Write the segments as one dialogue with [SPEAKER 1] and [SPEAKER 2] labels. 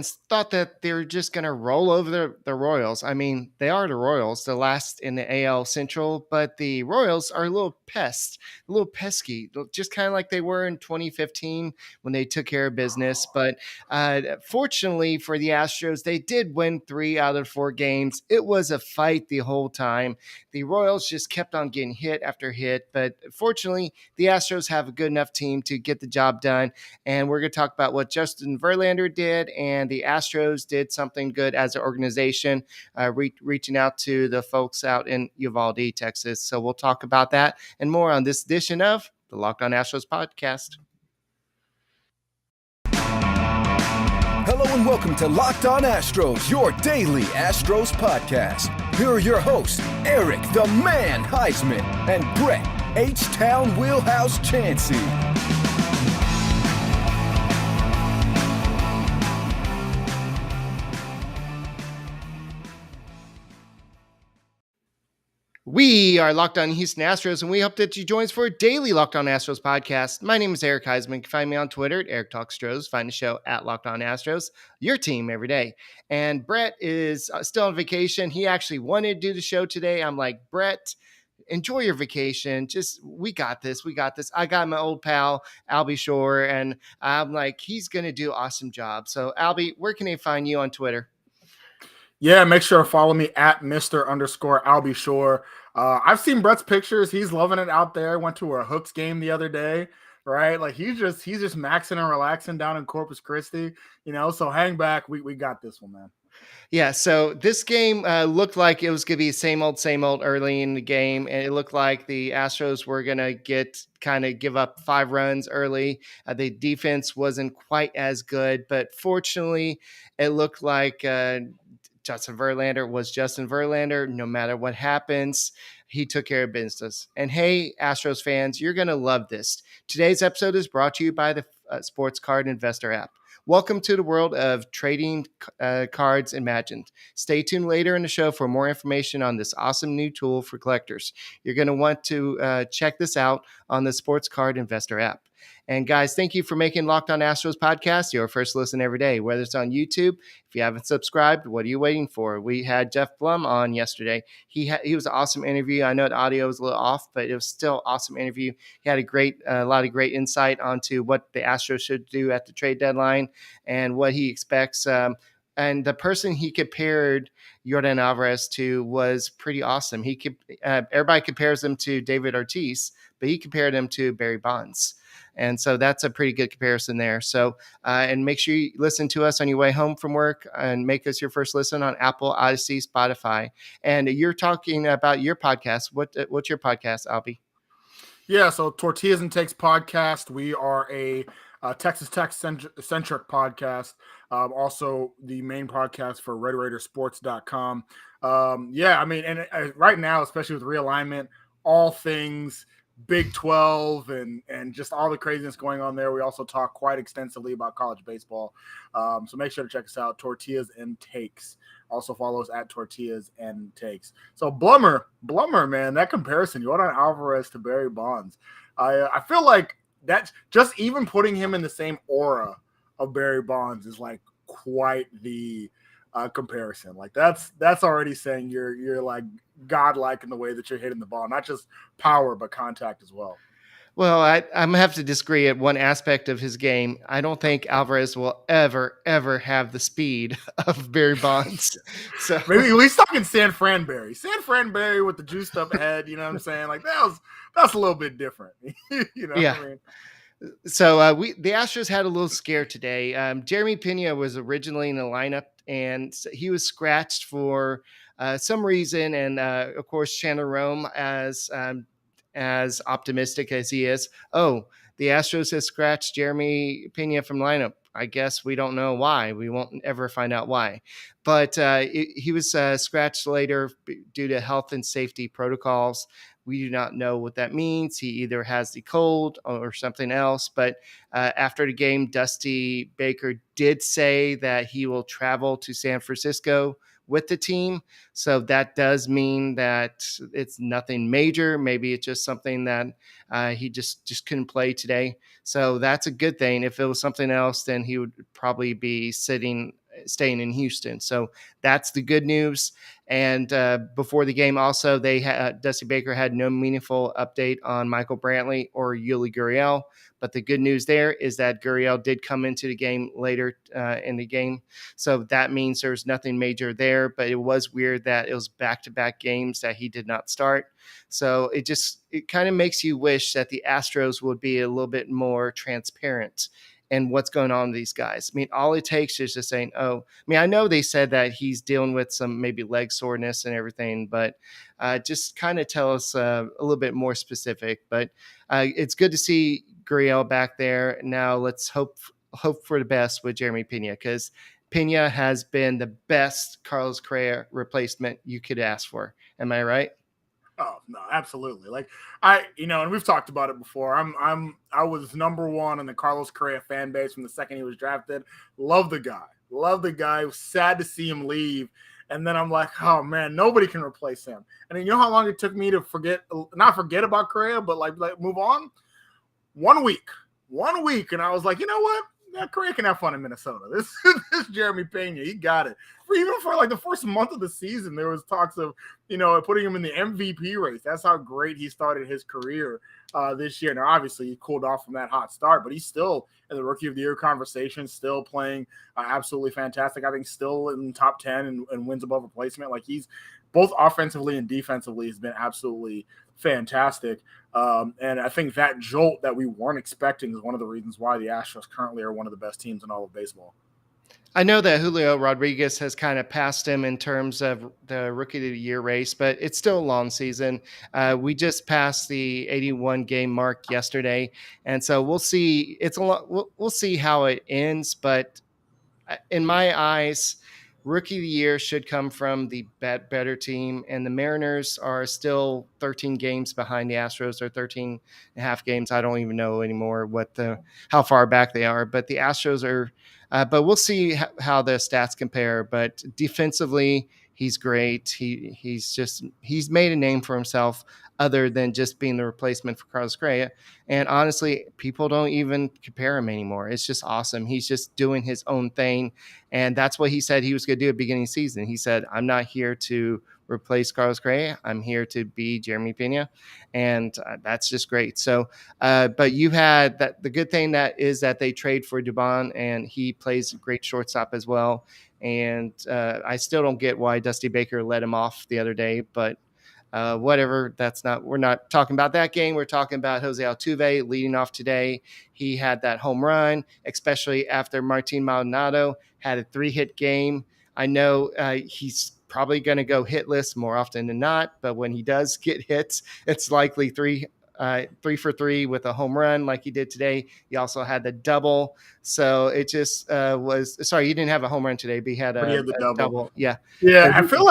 [SPEAKER 1] thought that they were just going to roll over the Royals. I mean, they are the Royals, the last in the AL Central, but the Royals are a little a little pesky, just kind of like they were in 2015 when they took care of business. But fortunately for the Astros, they did win 3 out of 4 games. It was a fight the whole time. The Royals just kept on getting hit after hit, but fortunately, the Astros have a good enough team to get the job done. And we're going to talk about what Justin Verlander did, and the Astros did something good as an organization, reaching out to the folks out in Uvalde, Texas. So we'll talk about that and more on this edition of the Locked On Astros podcast.
[SPEAKER 2] Hello and welcome to Locked On Astros, your daily Astros podcast. Here are your hosts, Eric the Man Huysman and Brett H-Town Wheelhouse Chancey.
[SPEAKER 1] We are Locked On Houston Astros, and we hope that you join us for a daily Locked On Astros podcast. My name is Eric Huysman. You can find me on Twitter at Eric Talks Stros. Find the show at Locked On Astros, your team every day. And Brett is still on vacation. He actually wanted to do the show today. I'm like, Brett, enjoy your vacation. We got this. I got my old pal, Albie Shore, and I'm like, he's going to do an awesome job. So, Albie, where can they find you on Twitter?
[SPEAKER 3] Yeah, make sure to follow me at Mr._Albie Shore. I've seen Brett's pictures. He's loving it out there. Went to a Hooks game the other day, right? Like he's just maxing and relaxing down in Corpus Christi, so hang back. We got this one, man.
[SPEAKER 1] Yeah, so this game looked like it was going to be same old early in the game, and it looked like the Astros were going to give up 5 runs early. The defense wasn't quite as good, but fortunately, it looked like Justin Verlander was Justin Verlander. No matter what happens, he took care of business. And hey, Astros fans, you're going to love this. Today's episode is brought to you by the Sports Card Investor app. Welcome to the world of trading cards imagined. Stay tuned later in the show for more information on this awesome new tool for collectors. You're going to want to check this out on the Sports Card Investor app. And guys, thank you for making Locked On Astros podcast your first listen every day, whether it's on YouTube. If you haven't subscribed, what are you waiting for? We had Jeff Blum on yesterday. He was an awesome interview. I know the audio was a little off, but it was still an awesome interview. He had a lot of great insight onto what the Astros should do at the trade deadline and what he expects. And the person he compared Yordan Alvarez to was pretty awesome. Everybody compares him to David Ortiz, but he compared him to Barry Bonds. And so that's a pretty good comparison there. So, and make sure you listen to us on your way home from work and make us your first listen on Apple, Odyssey, Spotify. And you're talking about your podcast. What's your podcast, Albie?
[SPEAKER 3] Yeah, so Tortillas and Takes podcast. We are a Texas Tech centric podcast. Also the main podcast for RedRaidersports.com. Right now, especially with realignment, all things Big 12 and just all the craziness going on there. We also talk quite extensively about college baseball. So make sure to check us out, Tortillas and Takes. Also follow us at Tortillas and Takes. So Blummer, man, that comparison, Yordan Alvarez to Barry Bonds. I feel like that's just even putting him in the same aura of Barry Bonds is like quite the comparison. Like that's already saying you're like godlike in the way that you're hitting the ball, not just power, but contact as well.
[SPEAKER 1] Well, I'm going to have to disagree at one aspect of his game. I don't think Alvarez will ever have the speed of Barry Bonds. So
[SPEAKER 3] maybe he's talking San Fran Barry with the juiced up head. You know what I'm saying? Like that's a little bit different.
[SPEAKER 1] Yeah. What I mean? So the Astros had a little scare today. Jeremy Pena was originally in the lineup, and he was scratched for some reason. And of course, Chandler Rome, as optimistic as he is, the Astros has scratched Jeremy Pena from lineup. I guess we don't know why. We won't ever find out why. But he was scratched later due to health and safety protocols. We do not know what that means. He either has the cold or something else. But after the game, Dusty Baker did say that he will travel to San Francisco with the team. So that does mean that it's nothing major. Maybe it's just something that he just couldn't play today. So that's a good thing. If it was something else, then he would probably be sitting staying in Houston. So that's the good news. And before the game, also, Dusty Baker had no meaningful update on Michael Brantley or Yuli Gurriel. But the good news there is that Gurriel did come into the game later in the game. So that means there's nothing major there. But it was weird that it was back-to-back games that he did not start. So it kind of makes you wish that the Astros would be a little bit more transparent and what's going on with these guys. I mean, all it takes is just saying, I know they said that he's dealing with some maybe leg soreness and everything, but just kind of tell us a little bit more specific. But it's good to see Gurriel back there. Now let's hope for the best with Jeremy Pena, because Pena has been the best Carlos Correa replacement you could ask for. Am I right?
[SPEAKER 3] Oh no, absolutely. Like and we've talked about it before. I was number one in the Carlos Correa fan base from the second he was drafted. Love the guy. It was sad to see him leave. And then I'm like, oh man, nobody can replace him. And then you know how long it took me to not forget about Correa, but like move on? 1 week. 1 week. And I was like, you know what? Yeah, Correa can have fun in Minnesota. This Jeremy Pena, he got it. Even for like the first month of the season, there was talks of, putting him in the MVP race. That's how great he started his career this year. Now, obviously, he cooled off from that hot start, but he's still in the Rookie of the Year conversation, still playing absolutely fantastic. I think still in the top 10 and wins above replacement. Like he's both offensively and defensively has been absolutely fantastic. And I think that jolt that we weren't expecting is one of the reasons why the Astros currently are one of the best teams in all of baseball.
[SPEAKER 1] I know that Julio Rodriguez has kind of passed him in terms of the Rookie of the Year race, but it's still a long season. We just passed the 81 game mark yesterday, and so we'll see. It's a lot. We'll see how it ends, but in my eyes, Rookie of the Year should come from the better team, and the Mariners are still 13 games behind the Astros, or 13 and a half games. I don't even know anymore how far back they are, but the Astros are. But we'll see how the stats compare. But defensively, he's great. He's made a name for himself, other than just being the replacement for Carlos Correa. And honestly, people don't even compare him anymore. It's just awesome. He's just doing his own thing. And that's what he said he was going to do at the beginning of the season. He said, I'm not here to replace Carlos Correa. I'm here to be Jeremy Pena. And that's just great. So, but you had that. The good thing that is that they trade for Dubon, and he plays great shortstop as well. And I still don't get why Dusty Baker let him off the other day, but whatever. We're not talking about that game. We're talking about Jose Altuve leading off today. He had that home run, especially after Martin Maldonado had a 3-hit game. I know he's probably going to go hitless more often than not, but when he does get hits, it's likely 3 for 3 with a home run like he did today. He also had the double. So it just was. Sorry, he didn't have a home run today, but he had a double. Yeah.
[SPEAKER 3] Yeah, I feel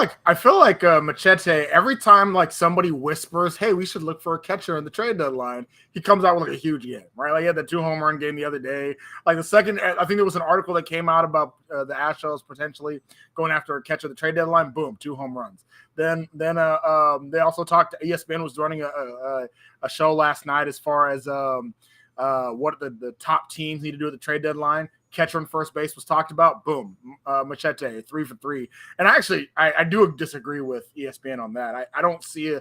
[SPEAKER 3] like Machete, every time like somebody whispers, "Hey, we should look for a catcher in the trade deadline," he comes out with like a huge game, right? Like he had the 2 home run game the other day. Like the second, I think there was an article that came out about the Astros potentially going after a catcher at the trade deadline. Boom, 2 home runs. Then they also talked. ESPN was running a show last night as far as what the top teams need to do at the trade deadline. Catcher and first base was talked about. Boom, Machete 3 for 3. And actually, I do disagree with ESPN on that. I don't see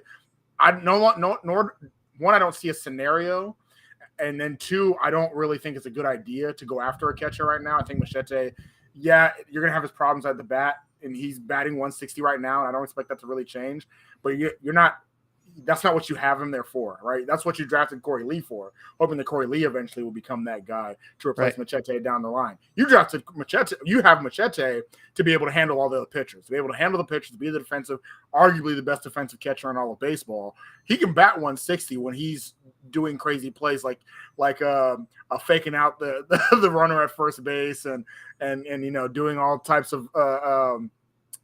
[SPEAKER 3] I don't see a scenario, and then 2, I don't really think it's a good idea to go after a catcher right now. I think Machete, yeah, you're gonna have his problems at the bat, and he's batting 160 right now, and I don't expect that to really change. But you're not. That's not what you have him there for, right? That's what you drafted Corey Lee for, hoping that Corey Lee eventually will become that guy to replace Machete down the line. You drafted Machete. You have Machete to be able to handle all the other pitchers, to be able to handle the pitchers, to be the arguably the best defensive catcher in all of baseball. He can bat 160 when he's doing crazy plays like faking out the runner at first base and doing all types of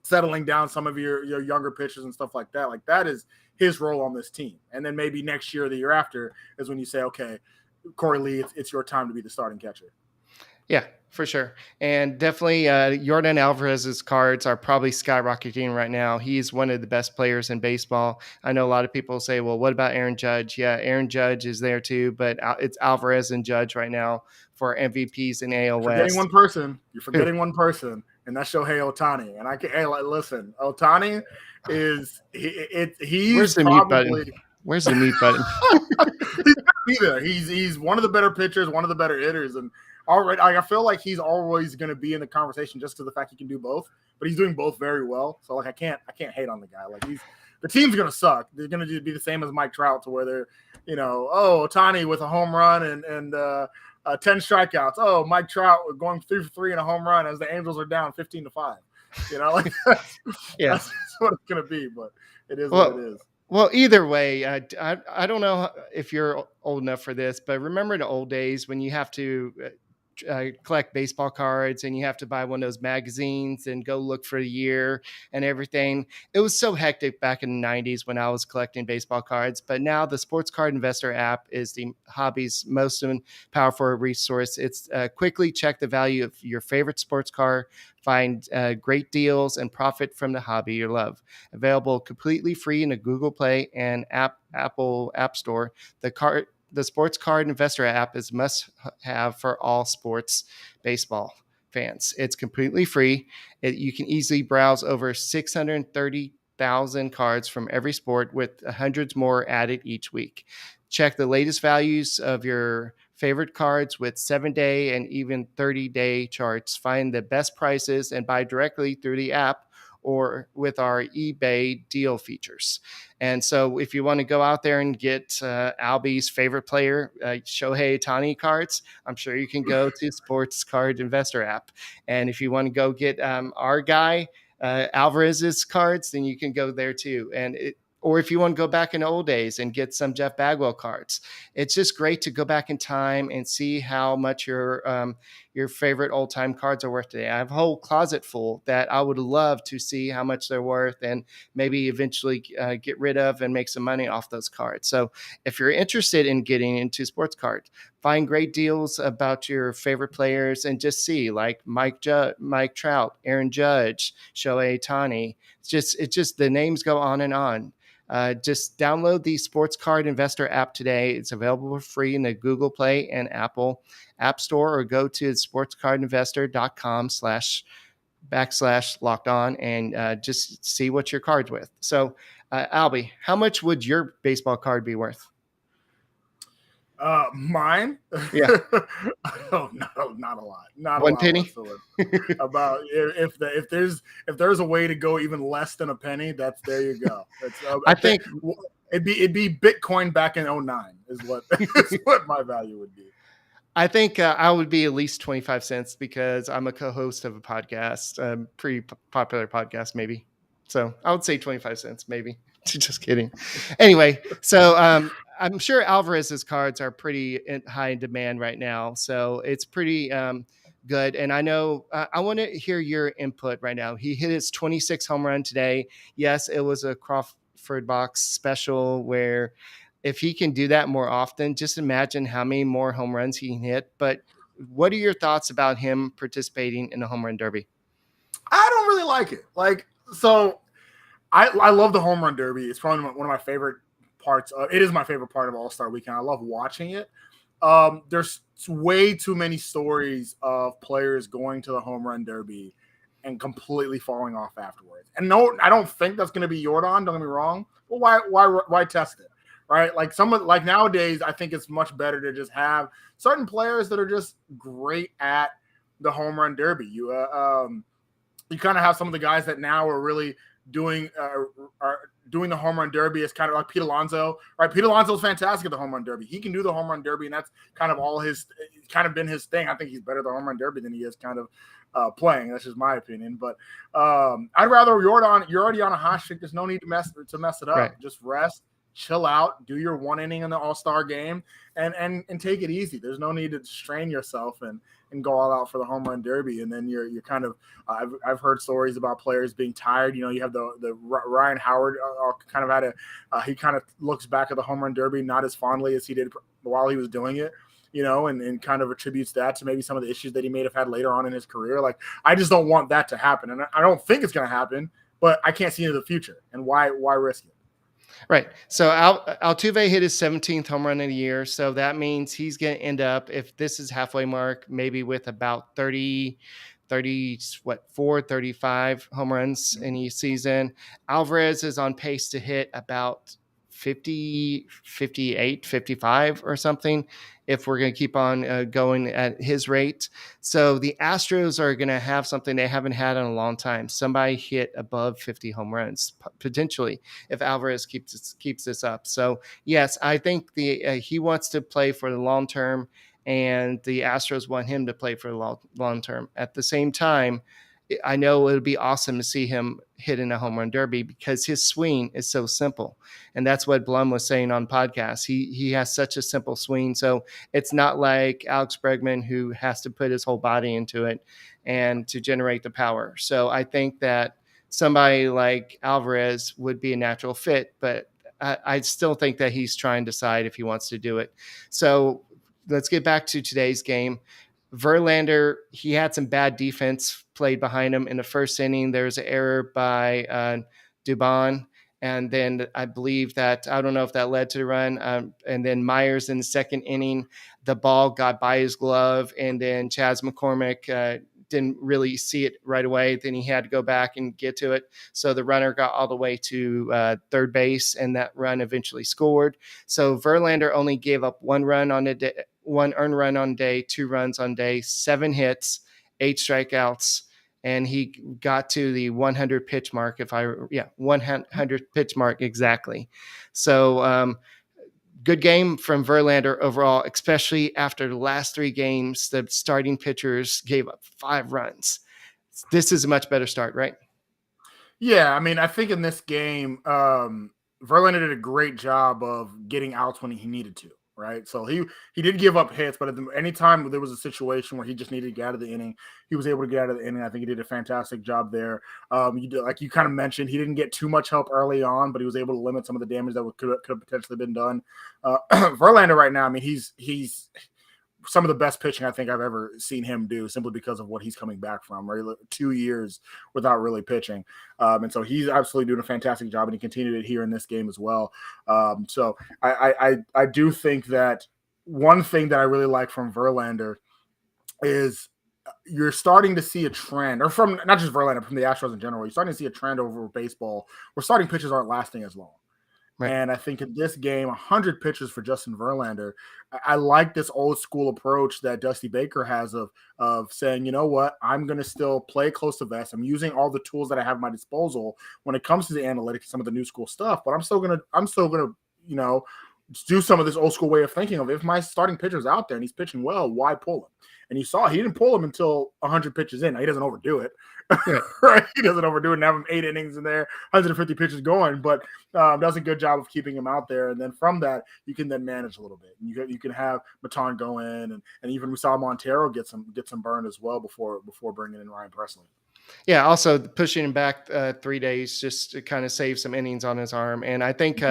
[SPEAKER 3] settling down some of your younger pitchers and stuff like that. Like that is his role on this team. And then maybe next year or the year after is when you say, okay, Corey Lee, it's your time to be the starting catcher.
[SPEAKER 1] Yeah, for sure. And definitely Yordan Alvarez's cards are probably skyrocketing right now. He's one of the best players in baseball. I know a lot of people say, well, what about Aaron Judge? Yeah, Aaron Judge is there too, but it's Alvarez and Judge right now for MVPs in AL West.
[SPEAKER 3] You're forgetting one person. and that's Shohei Ohtani. And I can, hey, like, listen, Ohtani is he's
[SPEAKER 1] Where's the mute button? Where's the mute button?
[SPEAKER 3] He's one of the better pitchers, one of the better hitters, and already I feel like he's always going to be in the conversation just to the fact he can do both. But he's doing both very well. So like I can't hate on the guy. Like the team's going to suck. They're going to be the same as Mike Trout, to where they're, Ohtani with a home run and 10 strikeouts. Oh, Mike Trout going 3 for 3 in a home run as the Angels are down 15-5. That's what it's going to be. But it is what it is.
[SPEAKER 1] Well, either way, I don't know if you're old enough for this, but remember the old days when you have to collect baseball cards and you have to buy one of those magazines and go look for a year and everything. It was so hectic back in the 90s when I was collecting baseball cards, but now the Sports Card Investor app is the hobby's most powerful resource. It's quickly check the value of your favorite sports car, find great deals, and profit from the hobby you love. Available completely free in the Google Play and Apple App Store. The Sports Card Investor app is must-have for all sports baseball fans. It's completely free. You can easily browse over 630,000 cards from every sport, with hundreds more added each week. Check the latest values of your favorite cards with 7-day and even 30-day charts. Find the best prices and buy directly through the app or with our eBay deal features. And so if you want to go out there and get Albie's favorite player, Shohei Ohtani cards, I'm sure you can go to Sports Card Investor app. And if you want to go get our guy, Alvarez's cards, then you can go there too. Or if you want to go back in old days and get some Jeff Bagwell cards, it's just great to go back in time and see how much your favorite old time cards are worth today. I have a whole closet full that I would love to see how much they're worth and maybe eventually get rid of and make some money off those cards. So if you're interested in getting into sports cards, find great deals about your favorite players and just see, like Mike Trout, Aaron Judge, Shohei Ohtani. It's just the names go on and on. Just download the Sports Card Investor app today. It's available for free in the Google Play and Apple App Store, or go to sportscardinvestor.com/locked on and just see what your card's with. So, Albie, how much would your baseball card be worth?
[SPEAKER 3] Mine?
[SPEAKER 1] Yeah.
[SPEAKER 3] Oh, no, not a lot. Not
[SPEAKER 1] one
[SPEAKER 3] a lot
[SPEAKER 1] penny.
[SPEAKER 3] Whatsoever. About if there's a way to go even less than a penny, there you go.
[SPEAKER 1] I think
[SPEAKER 3] it'd be Bitcoin back in 2009 is what my value would be.
[SPEAKER 1] I think I would be at least 25 cents because I'm a co-host of a podcast, pretty popular podcast, maybe. So I would say 25 cents, maybe. Just kidding. Anyway, so I'm sure Alvarez's cards are pretty high in demand right now. So it's pretty good. And I know I want to hear your input right now. He hit his 26th home run today. Yes, it was a Crawford Box special where if he can do that more often, just imagine how many more home runs he can hit. But what are your thoughts about him participating in the home run derby?
[SPEAKER 3] I don't really like it. I love the home run derby. It's probably one of my favorite parts. It is my favorite part of All-Star Weekend. I love watching it. There's way too many stories of players going to the home run derby and completely falling off afterwards. And no, I don't think that's going to be Yordan. Don't get me wrong. But why test it? Right? Like nowadays, I think it's much better to just have certain players that are just great at the home run derby. You kind of have some of the guys that now are really doing the home run derby. Is kind of like Pete Alonso, right? Pete Alonso's fantastic at the home run derby. He can do the home run derby, and that's kind of been his thing. I think he's better at the home run derby than he is kind of playing. That's just my opinion. But I'd rather Yordan. You're already on a hot streak. There's no need to mess it up. Right. Just rest, chill out, do your one inning in the All-Star game, and take it easy. There's no need to strain yourself and go all out for the home run derby. And then you're kind of I've heard stories about players being tired. You have the Ryan Howard kind of had he kind of looks back at the home run derby not as fondly as he did while he was doing it. And kind of attributes that to maybe some of the issues that he may have had later on in his career. Like, I just don't want that to happen. And I don't think it's going to happen, but I can't see into the future. And why risk it?
[SPEAKER 1] Right. So Altuve hit his 17th home run of the year. So that means he's going to end up, if this is halfway mark, maybe with about 30 35 home runs any season. Alvarez is on pace to hit about 50, 58, 55 or something if we're going to keep on going at his rate. So the Astros are going to have something they haven't had in a long time. Somebody hit above 50 home runs potentially if Alvarez keeps this up. So yes, I think he wants to play for the long term, and the Astros want him to play for the long term. At the same time, I know it would be awesome to see him hit in a home run derby because his swing is so simple. And that's what Blum was saying on podcast. He has such a simple swing. So it's not like Alex Bregman, who has to put his whole body into it and to generate the power. So I think that somebody like Alvarez would be a natural fit, but I still think that he's trying to decide if he wants to do it. So let's get back to today's game. Verlander, he had some bad defense played behind him in the first inning. There was an error by Dubon. And then I believe that, I don't know if that led to the run. And then Meyers in the second inning, the ball got by his glove. And then Chas McCormick didn't really see it right away. Then he had to go back and get to it. So the runner got all the way to third base, and that run eventually scored. So Verlander only gave up one run on the day, one earned run on day, 2 runs on day, 7 hits, 8 strikeouts, and he got to the 100 pitch mark. 100 pitch mark exactly. So good game from Verlander overall, especially after the last 3 games, the starting pitchers gave up 5 runs. This is a much better start, right?
[SPEAKER 3] Yeah, I mean, I think in this game, Verlander did a great job of getting outs when he needed to, right? So he did give up hits, but anytime there was a situation where he just needed to get out of the inning, he was able to get out of the inning. I think he did a fantastic job there. Like you kind of mentioned, he didn't get too much help early on, but he was able to limit some of the damage that could have potentially been done. Verlander right now, I mean, he's some of the best pitching I think I've ever seen him do, simply because of what he's coming back from, right? 2 years without really pitching. And so he's absolutely doing a fantastic job, and he continued it here in this game as well. So I do think that one thing that I really like from Verlander is you're starting to see a trend, or from not just Verlander, from the Astros in general, you're starting to see a trend over baseball where starting pitchers aren't lasting as long. Right. And I think in this game, 100 pitches for Justin Verlander, I like this old school approach that Dusty Baker has of saying, you know what, I'm going to still play close to vest. I'm using all the tools that I have at my disposal when it comes to the analytics, some of the new school stuff, but I'm still going to, do some of this old school way of thinking of, if my starting pitcher's out there and he's pitching well, why pull him? And you saw he didn't pull him until 100 pitches in. Now, he doesn't overdo it. Yeah. Right? He doesn't overdo it and have him 8 innings in there, 150 pitches going, but does a good job of keeping him out there. And then from that, you can then manage a little bit. You can have Matan go in, and even we saw Montero get some burn as well before bringing in Ryan Presley.
[SPEAKER 1] Yeah, also pushing him back 3 days just to kind of save some innings on his arm. And I think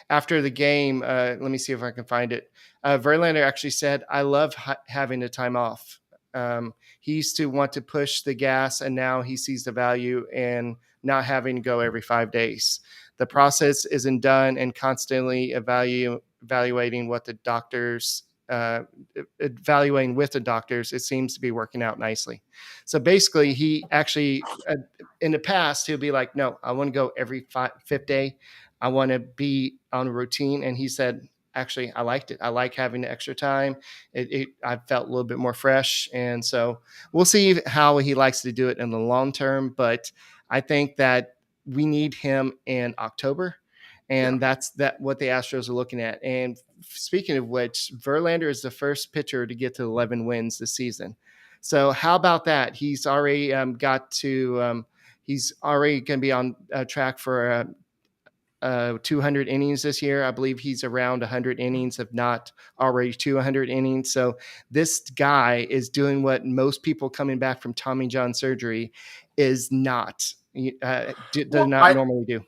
[SPEAKER 1] after the game, let me see if I can find it. Verlander actually said, I love having the time off. He used to want to push the gas, and now he sees the value in not having to go every 5 days. The process isn't done, and constantly evaluating what the doctors evaluating with the doctors, it seems to be working out nicely. So basically, he actually, in the past, he'll be like, no, I want to go every 5th day. I want to be on a routine. And he said, actually, I liked it. I like having the extra time. I felt a little bit more fresh. And so we'll see how he likes to do it in the long term. But I think that we need him in October. And that's what the Astros are looking at. And speaking of which, Verlander is the first pitcher to get to 11 wins this season. So how about that? He's already he's already going to be on track for 200 innings this year. I believe he's around 100 innings, if not already 200 innings. So this guy is doing what most people coming back from Tommy John surgery is not normally do.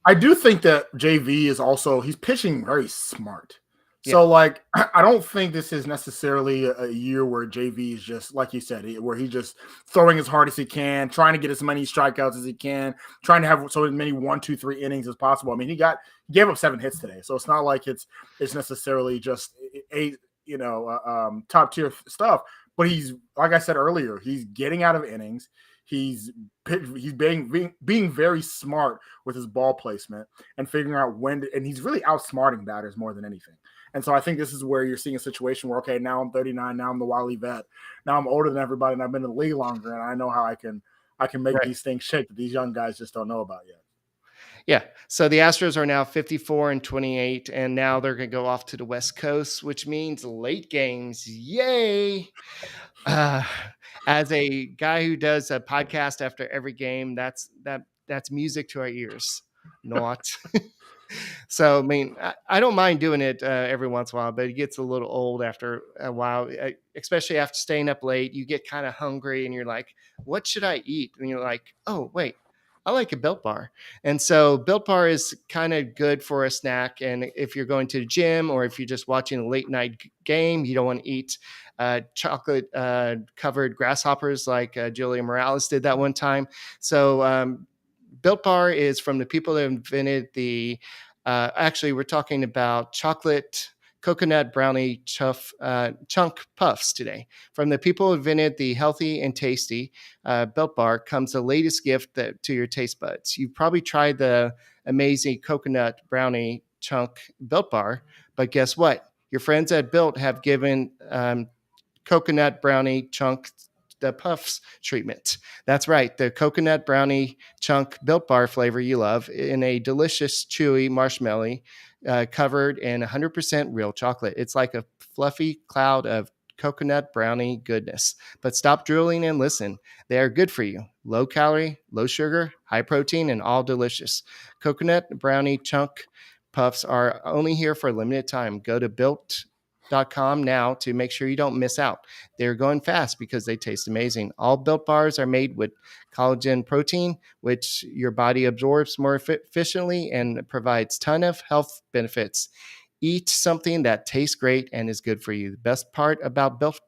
[SPEAKER 3] I do think that JV is also, he's pitching very smart. So, I don't think this is necessarily a year where JV is just, like you said, where he's just throwing as hard as he can, trying to get as many strikeouts as he can, trying to have so many 1, 2, 3 innings as possible. I mean, he gave up 7 hits today. So it's not like it's necessarily just top tier stuff, but he's, like I said earlier, he's getting out of innings. He's being very smart with his ball placement and figuring out when and he's really outsmarting batters more than anything. And so I think this is where you're seeing a situation where, okay, now I'm 39, now I'm the wily vet, now I'm older than everybody, and I've been in the league longer, and I know how I can make
[SPEAKER 1] Right.
[SPEAKER 3] these things shake that these young guys just don't know about yet.
[SPEAKER 1] Yeah. So the Astros are now 54-28, and now they're going to go off to the West Coast, which means late games. Yay. Uh, as a guy who does a podcast after every game, that's music to our ears. Not. So, I mean, I don't mind doing it every once in a while, but it gets a little old after a while, especially after staying up late. You get kind of hungry and you're like, what should I eat? And you're like, oh, wait, I like a Built Bar. And so Built Bar is kind of good for a snack. And if you're going to the gym or if you're just watching a late night game, you don't want to eat chocolate covered grasshoppers like Julia Morales did that one time. So Built Bar is from the people that invented the actually, we're talking about chocolate coconut brownie chunk puffs today. From the people who invented the healthy and tasty Built Bar comes the latest gift to your taste buds. You've probably tried the amazing coconut brownie chunk Built Bar, but guess what? Your friends at Built have given coconut brownie chunk the puffs treatment. That's right. The coconut brownie chunk Built Bar flavor you love in a delicious, chewy marshmallow covered in 100% real chocolate. It's like a fluffy cloud of coconut brownie goodness. But stop drooling and listen. They are good for you. Low calorie, low sugar, high protein, and all delicious. Coconut brownie chunk puffs are only here for a limited time. Go to built.com now to make sure you don't miss out. They're going fast because they taste amazing. All Built Bars are made with collagen protein, which your body absorbs more efficiently and provides ton of health benefits. Eat something that tastes great and is good for you. The best part about Built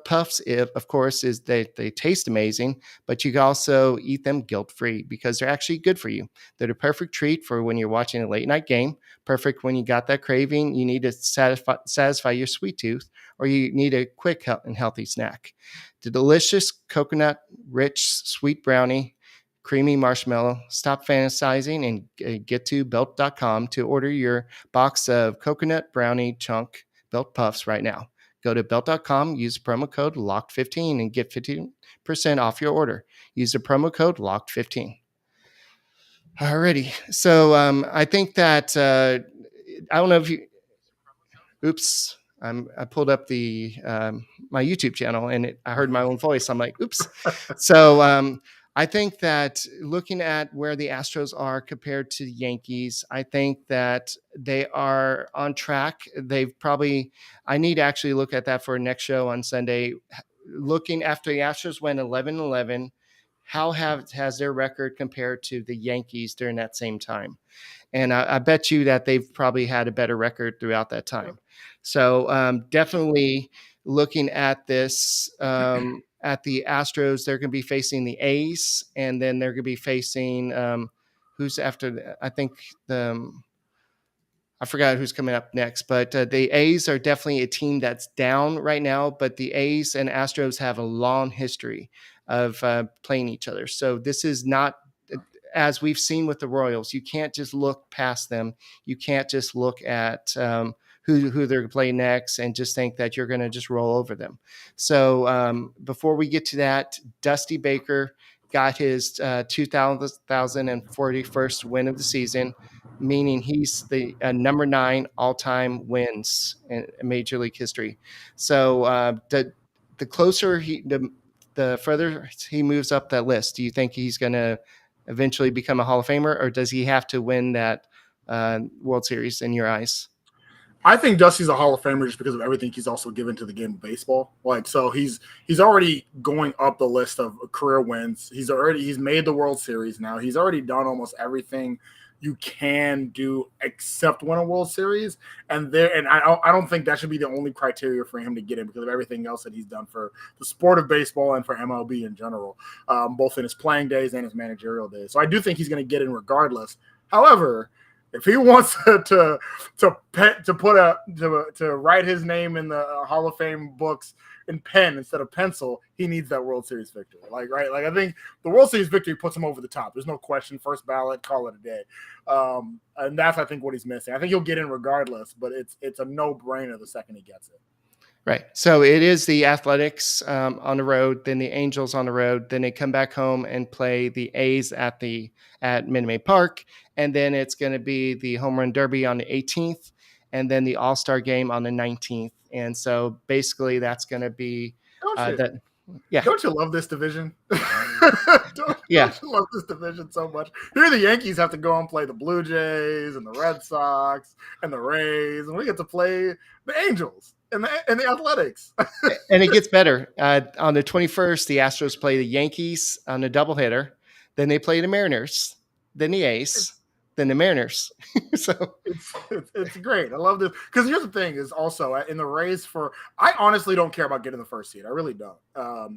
[SPEAKER 1] Puffs, of course, is that they taste amazing, but you can also eat them guilt-free because they're actually good for you. They're the perfect treat for when you're watching a late-night game, perfect when you got that craving, you need to satisfy your sweet tooth, or you need a quick and healthy snack. The delicious coconut-rich sweet brownie, creamy marshmallow. Stop fantasizing and get to Built.com to order your box of coconut brownie chunk Built Puffs right now. Go to Built.com, use promo code LOCKED15 and get 15% off your order. Use the promo code LOCKED15. Alrighty. So I think that, I don't know if you, oops, I pulled up the my YouTube channel and I heard my own voice. I'm like, oops. So I think that looking at where the Astros are compared to the Yankees, I think that they are on track. I need to actually look at that for next show on Sunday. Looking after the Astros went 11-11, how has their record compared to the Yankees during that same time? And I bet you that they've probably had a better record throughout that time. So definitely looking at this, at the Astros, they're going to be facing the A's, and then they're going to be facing who's after. I think I forgot who's coming up next, but the A's are definitely a team that's down right now. But the A's and Astros have a long history of playing each other. So this is not, as we've seen with the Royals, you can't just look past them. You can't just look at who they're going to play next and just think that you're going to just roll over them. So before we get to that, Dusty Baker got his 2041st win of the season, meaning he's the number 9 all-time wins in Major League history. So the closer the further he moves up that list, do you think he's going to eventually become a Hall of Famer, or does he have to win that World Series in your eyes?
[SPEAKER 3] I think Dusty's a Hall of Famer just because of everything he's also given to the game of baseball. Like, so he's already going up the list of career wins. He's made the World Series now. He's already done almost everything you can do except win a World Series. And I don't think that should be the only criteria for him to get in because of everything else that he's done for the sport of baseball and for MLB in general, both in his playing days and his managerial days. So I do think he's going to get in regardless. However, If he wants to write his name in the Hall of Fame books in pen instead of pencil, he needs that World Series victory. Like I think the World Series victory puts him over the top. There's no question. First ballot, call it a day. And that's, I think, what he's missing. I think he'll get in regardless, but it's a no-brainer the second he gets it.
[SPEAKER 1] Right. So it is the Athletics on the road, then the Angels on the road, then they come back home and play the A's at Minute Maid Park, and then it's going to be the Home Run Derby on the 18th, and then the All-Star Game on the 19th. And so basically that's going to be that. Yeah.
[SPEAKER 3] Don't you love this division? Don't you love this division so much? Here the Yankees have to go and play the Blue Jays and the Red Sox and the Rays, and we get to play the Angels and the Athletics.
[SPEAKER 1] And it gets better. On the 21st, the Astros play the Yankees on a doubleheader. Then they play the Mariners, then the A's, then the Mariners. So
[SPEAKER 3] it's great. I love this because here's the thing: is also in the race for. I honestly don't care about getting the first seed. I really don't.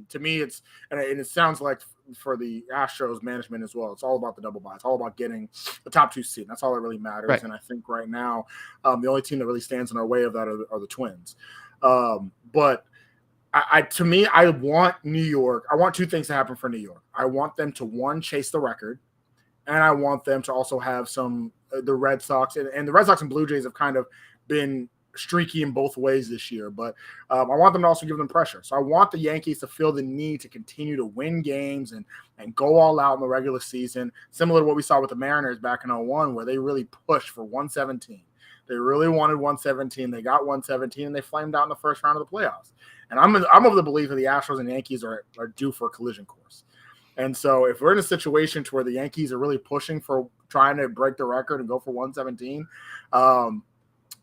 [SPEAKER 3] To me, and it sounds like for the Astros management as well. It's all about the double bye. It's all about getting the top 2 seed. That's all that really matters. Right. And I think right now, the only team that really stands in our way of that are the Twins. But to me, I want New York. I want 2 things to happen for New York. I want them to, one, chase the record. And I want them to also have the Red Sox and the Red Sox and Blue Jays have kind of been streaky in both ways this year, but I want them to also give them pressure. So I want the Yankees to feel the need to continue to win games and go all out in the regular season, similar to what we saw with the Mariners back in 2001, where they really pushed for 117. They really wanted 117. They got 117, and they flamed out in the first round of the playoffs. And I'm of the belief that the Astros and Yankees are due for a collision course. And so if we're in a situation to where the Yankees are really pushing for trying to break the record and go for 117,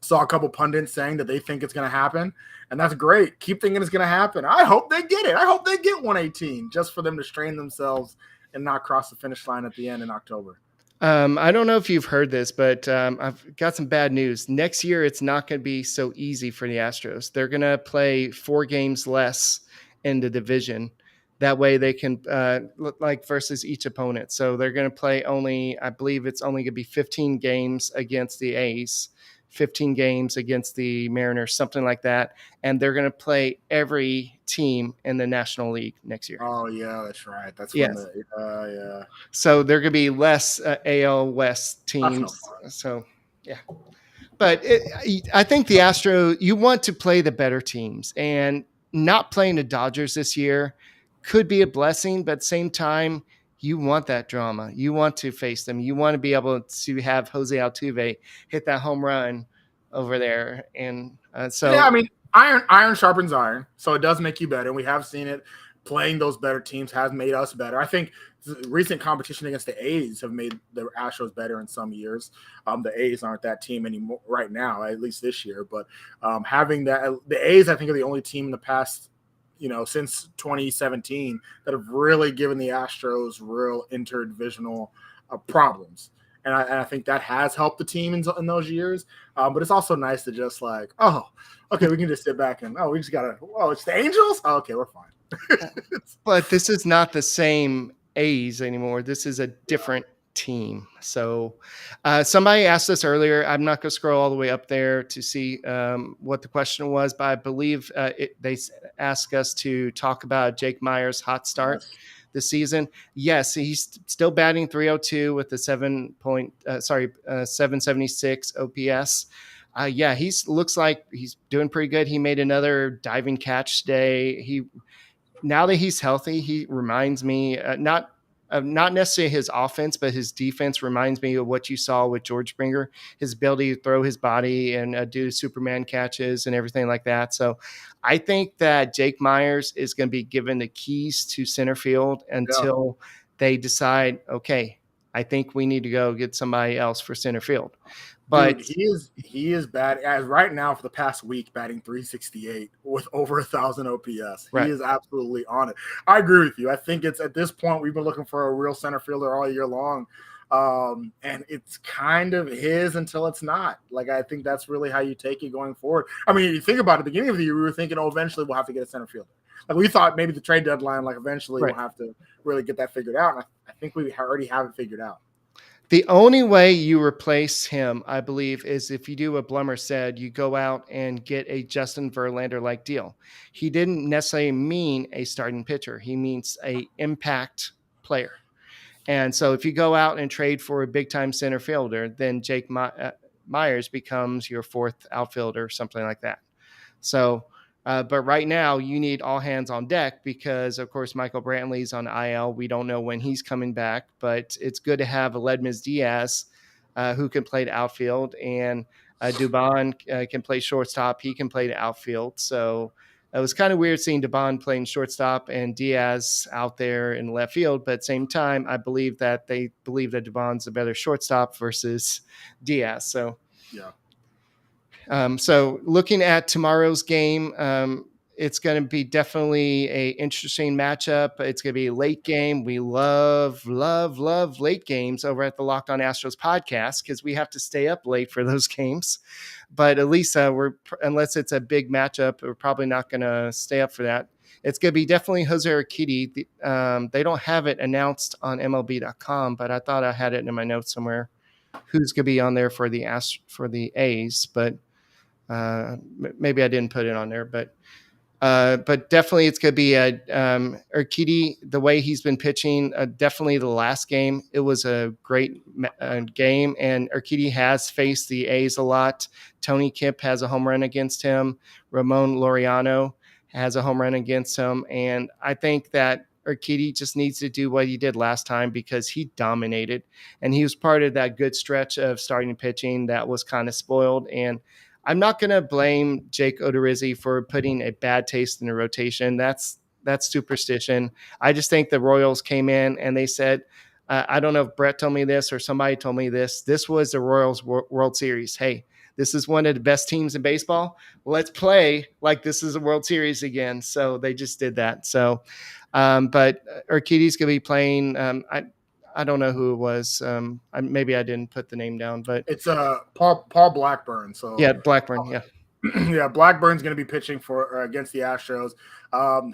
[SPEAKER 3] saw a couple pundits saying that they think it's going to happen, and that's great. Keep thinking it's going to happen. I hope they get it. I hope they get 118 just for them to strain themselves and not cross the finish line at the end in October.
[SPEAKER 1] I don't know if you've heard this, but I've got some bad news. Next year, it's not going to be so easy for the Astros. They're going to play 4 games less in the division. That way they can look like versus each opponent. So they're going to play I believe it's only going to be 15 games against the A's, 15 games against the Mariners, something like that. And they're going to play every team in the National League next year.
[SPEAKER 3] Oh, yeah, that's right. That's
[SPEAKER 1] yes.
[SPEAKER 3] Yeah.
[SPEAKER 1] So there are going to be less AL West teams. So, yeah. But I think the Astros, you want to play the better teams. And not playing the Dodgers this year could be a blessing, but at the same time, you want that drama. You want to face them. You want to be able to have Jose Altuve hit that home run over there. And
[SPEAKER 3] yeah, I mean, iron sharpens iron, so it does make you better. And we have seen it. Playing those better teams has made us better. I think recent competition against the A's have made the Astros better in some years. The A's aren't that team anymore right now, at least this year. But having that, the A's, I think, are the only team in the past, since 2017 that have really given the Astros real interdivisional problems. And I think that has helped the team in those years. But it's also nice to just we can just sit back and, we just got to, it's the Angels? Oh, okay, we're fine.
[SPEAKER 1] But this is not the same A's anymore. This is a different team. So somebody asked us earlier, I'm not going to scroll all the way up there to see what the question was, but I believe they asked us to talk about Jake Meyers' hot start this season. Yes, he's still batting .302 with the 776 OPS. He looks like he's doing pretty good. He made another diving catch today. Now that he's healthy, he reminds me not necessarily his offense, but his defense reminds me of what you saw with George Springer, his ability to throw his body and do Superman catches and everything like that. So I think that Jake Meyers is going to be given the keys to center field until they decide, okay, I think we need to go get somebody else for center field. But
[SPEAKER 3] dude, he is bad as right now for the past week, batting .368 with over 1,000 OPS. Right. He is absolutely on it. I agree with you. I think it's at this point we've been looking for a real center fielder all year long, and it's kind of his until it's not. I think that's really how you take it going forward. I mean, you think about it, at the beginning of the year, we were thinking, eventually we'll have to get a center fielder. We thought maybe the trade deadline, eventually we'll have to really get that figured out. And I think we already have it figured out.
[SPEAKER 1] The only way you replace him, I believe, is if you do what Blummer said, you go out and get a Justin Verlander-like deal. He didn't necessarily mean a starting pitcher. He means a impact player. And so if you go out and trade for a big-time center fielder, then Meyers becomes your fourth outfielder, something like that. So, but right now you need all hands on deck because, of course, Michael Brantley's on IL. We don't know when he's coming back, but it's good to have Aledmys Diaz who can play the outfield, and Dubon can play shortstop. He can play the outfield. So it was kind of weird seeing Dubon playing shortstop and Diaz out there in left field. But at the same time, I believe that they believe that Dubon's a better shortstop versus Diaz. So,
[SPEAKER 3] yeah.
[SPEAKER 1] So looking at tomorrow's game, it's going to be definitely a interesting matchup. It's going to be a late game. We love late games over at the Locked On Astros podcast because we have to stay up late for those games. But at least unless it's a big matchup, we're probably not going to stay up for that. It's going to be definitely Jose Urquidy. They don't have it announced on MLB.com, but I thought I had it in my notes somewhere. Who's going to be on there for the A's, but maybe I didn't put it on there, but definitely it's going to be Urquidy. The way he's been pitching, definitely the last game, it was a great game, and Urquidy has faced the A's a lot. Tony Kemp has a home run against him. Ramon Laureano has a home run against him, and I think that Urquidy just needs to do what he did last time because he dominated, and he was part of that good stretch of starting pitching that was kind of spoiled. And I'm not going to blame Jake Odorizzi for putting a bad taste in the rotation. That's superstition. I just think the Royals came in and they said, I don't know if Brett told me this or somebody told me this. This was the Royals World Series. Hey, this is one of the best teams in baseball. Let's play like this is a World Series again. So they just did that. So, but Urquidy's going to be playing. I don't know who it was. Maybe I didn't put the name down, but
[SPEAKER 3] it's Paul Blackburn. So
[SPEAKER 1] yeah, Blackburn. Yeah,
[SPEAKER 3] yeah, Blackburn's going to be pitching for against the Astros.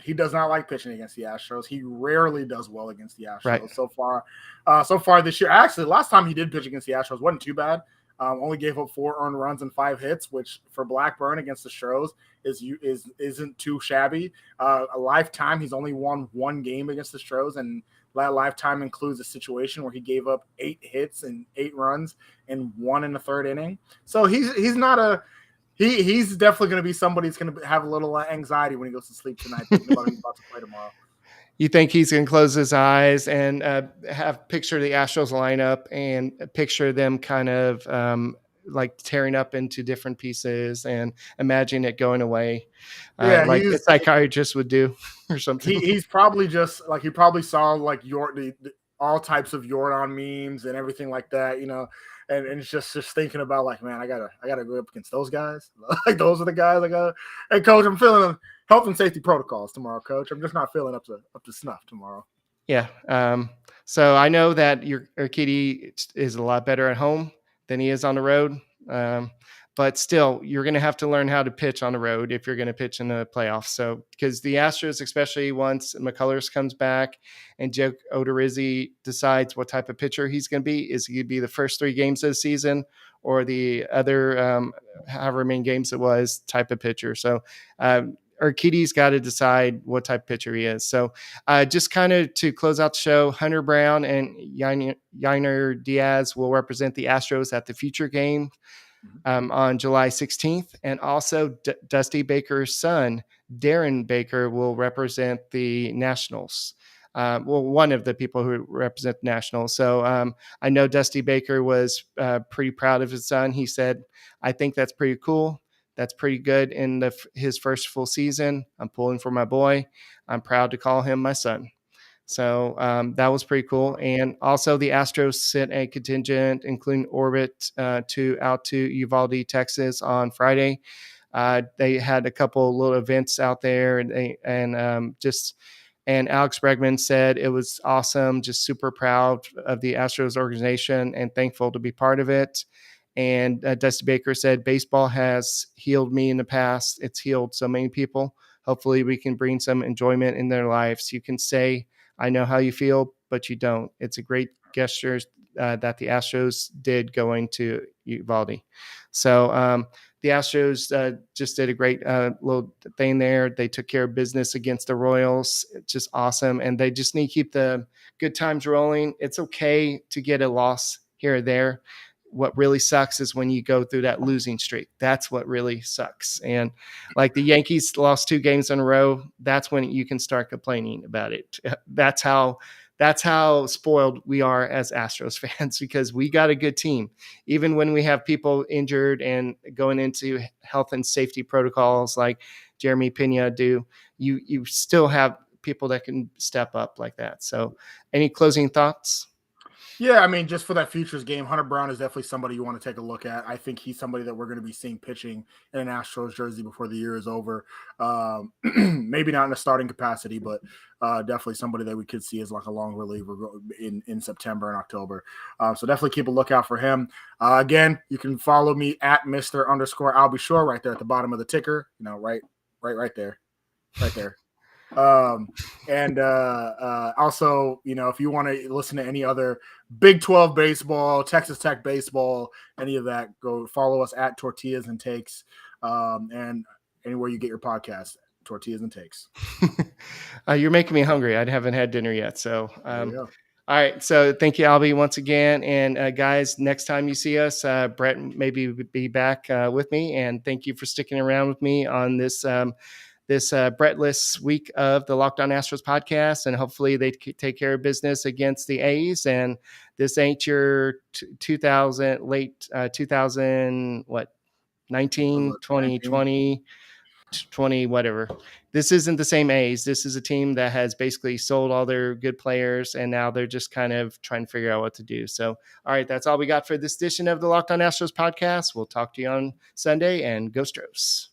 [SPEAKER 3] He does not like pitching against the Astros. He rarely does well against the Astros.
[SPEAKER 1] Right.
[SPEAKER 3] So far this year. Actually, last time he did pitch against the Astros wasn't too bad. Only gave up 4 earned runs and 5 hits, which for Blackburn against the Astros isn't too shabby. A lifetime, he's only won 1 game against the Astros, and that lifetime includes a situation where he gave up 8 hits and 8 runs and 1 in the 3rd inning. So he's not a he's definitely going to be somebody who's going to have a little anxiety when he goes to sleep tonight, thinking about he's about to play tomorrow.
[SPEAKER 1] You think he's going to close his eyes and have picture the Astros lineup and picture them kind of like tearing up into different pieces and imagine it going away, like a psychiatrist would do or something.
[SPEAKER 3] He's probably just like he probably saw like all types of Yordan memes and everything like that, and it's just thinking about like, man, I gotta go up against those guys. Like those are the guys I got. Hey, coach, I'm feeling them health and safety protocols tomorrow, coach. I'm just not feeling up to snuff tomorrow.
[SPEAKER 1] Yeah. So I know that your Urquidy is a lot better at home than he is on the road. But still, you're going to have to learn how to pitch on the road if you're going to pitch in the playoffs. So, because the Astros, especially once McCullers comes back and Jake Odorizzi decides what type of pitcher he's going to be, is he going to be the first 3 games of the season or the other however many games it was type of pitcher. So, Urquidy's got to decide what type of pitcher he is. So just kind of to close out the show, Hunter Brown and Yainer Diaz will represent the Astros at the future game on July 16th. And also Dusty Baker's son, Darren Baker, will represent the Nationals. One of the people who represent the Nationals. So I know Dusty Baker was pretty proud of his son. He said, I think that's pretty cool. That's pretty good in his first full season. I'm pulling for my boy. I'm proud to call him my son. So that was pretty cool. And also the Astros sent a contingent, including Orbit, out to Uvalde, Texas on Friday. They had a couple little events out there, and Alex Bregman said it was awesome, just super proud of the Astros organization and thankful to be part of it. And Dusty Baker said, baseball has healed me in the past. It's healed so many people. Hopefully we can bring some enjoyment in their lives. You can say, I know how you feel, but you don't. It's a great gesture that the Astros did going to Uvalde. So the Astros just did a great little thing there. They took care of business against the Royals. It's just awesome. And they just need to keep the good times rolling. It's okay to get a loss here or there. What really sucks is when you go through that losing streak. That's what really sucks. And like the Yankees lost 2 games in a row, that's when you can start complaining about it. That's how spoiled we are as Astros fans, because we got a good team. Even when we have people injured and going into health and safety protocols like Jeremy Pena do, you still have people that can step up like that. So any closing thoughts?
[SPEAKER 3] Yeah, I mean, just for that futures game, Hunter Brown is definitely somebody you want to take a look at. I think he's somebody that we're going to be seeing pitching in an Astros jersey before the year is over. Maybe not in a starting capacity, but definitely somebody that we could see as like a long reliever in September and October. So definitely keep a lookout for him. Again, you can follow me at Mr._Albie Shore right there at the bottom of the ticker. You know, right there. And also, you know, if you want to listen to any other Big 12 baseball, Texas Tech baseball, any of that, go follow us at Tortillas and Takes, and anywhere you get your podcast, Tortillas and Takes.
[SPEAKER 1] You're making me hungry. I haven't had dinner yet. So, all right. So thank you, Albie, once again. And guys, next time you see us, Brett maybe be back with me. And thank you for sticking around with me on this Brettless week of the Locked On Astros podcast, and hopefully they take care of business against the A's. And this ain't your 2000 19, 20, 20, whatever. This isn't the same A's. This is a team that has basically sold all their good players, and now they're just kind of trying to figure out what to do. So, all right, that's all we got for this edition of the Locked On Astros podcast. We'll talk to you on Sunday, and go Stros.